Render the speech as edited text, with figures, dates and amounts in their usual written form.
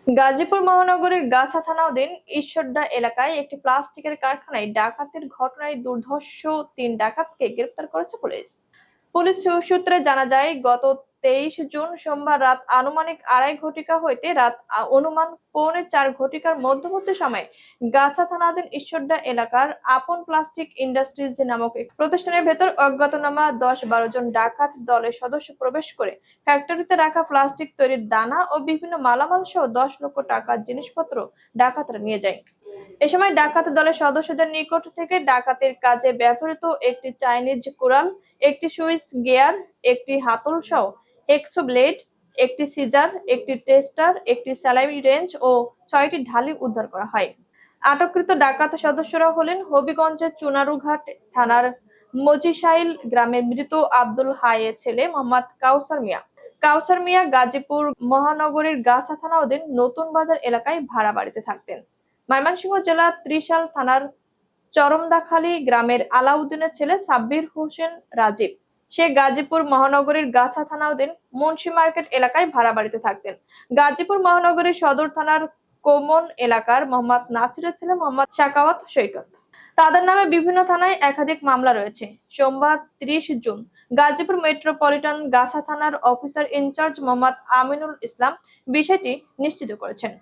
গাজীপুর মহানগরীর গাছা থানাধীন ঈশ্বরদী এলাকায় একটি প্লাস্টিকের কারখানায় ডাকাতির ঘটনায় দুর্ধর্ষ 3 ডাকাতকে গ্রেপ্তার করেছে পুলিশ। পুলিশ সূত্রে জানা যায়, গত 23 জুন সোমবার রাত আনুমানিক 2:30 হইতে রাত অনুমান 3:45 মধ্যবর্তী সময়ে গাছা থানাধীন ঈশ্বরদী এলাকার আপন প্লাস্টিক ইন্ডাস্ট্রিজ নামক এক প্রতিষ্ঠানের ভেতর অজ্ঞাতনামা 10-12 জন ডাকাত দলের সদস্য প্রবেশ করে ফ্যাক্টরিতে রাখা প্লাস্টিক তৈরির দানা ও বিভিন্ন মালামাল সহ 10 লক্ষ টাকার জিনিসপত্র ডাকাতরা নিয়ে যায়। এ সময় ডাকাত দলের সদস্যদের নিকট থেকে ডাকাতির কাজে ব্যবহৃত একটি চাইনিজ কুড়াল, একটি সুইচ গিয়ার, একটি হাতল সহ হেক্সো ব্লেড, একটি সিজার, একটি টেস্টার, একটি সেলাই রেঞ্জ ও 6টি ঢালি উদ্ধার করা হয়। আটককৃত ডাকাত সদস্যরা হলেন হবিগঞ্জের চুনারুঘাট থানার মজিশাইল গ্রামের মৃত আব্দুল হাইয়ের ছেলে মোহাম্মদ কাউসার মিয়া। কাউসার মিয়া গাজীপুর মহানগরীর গাছা থানাধীন নতুন বাজার এলাকায় ভাড়া বাড়িতে থাকতেন। ময়মনসিংহ জেলার ত্রিশাল থানার চরমদাখালী গ্রামের আলাউদ্দিনের ছেলে সাব্বির হোসেন রাজীব। সে গাজীপুর মহানগরীর গাছা থানাধীন মুন্সি মার্কেট এলাকায় ভাড়া বাড়িতে থাকতেন। গাজীপুর মহানগরীর সদর থানার কোমন এলাকার মোহাম্মদ নাসিরের ছেলে মোহাম্মদ সাকাওয়াত সৈকত। তাদের নামে বিভিন্ন থানায় একাধিক মামলা রয়েছে। সোমবার 30 জুন গাজীপুর মেট্রোপলিটন গাছা থানার অফিসার ইনচার্জ মোহাম্মদ আমিনুল ইসলাম বিষয়টি নিশ্চিত করেছেন।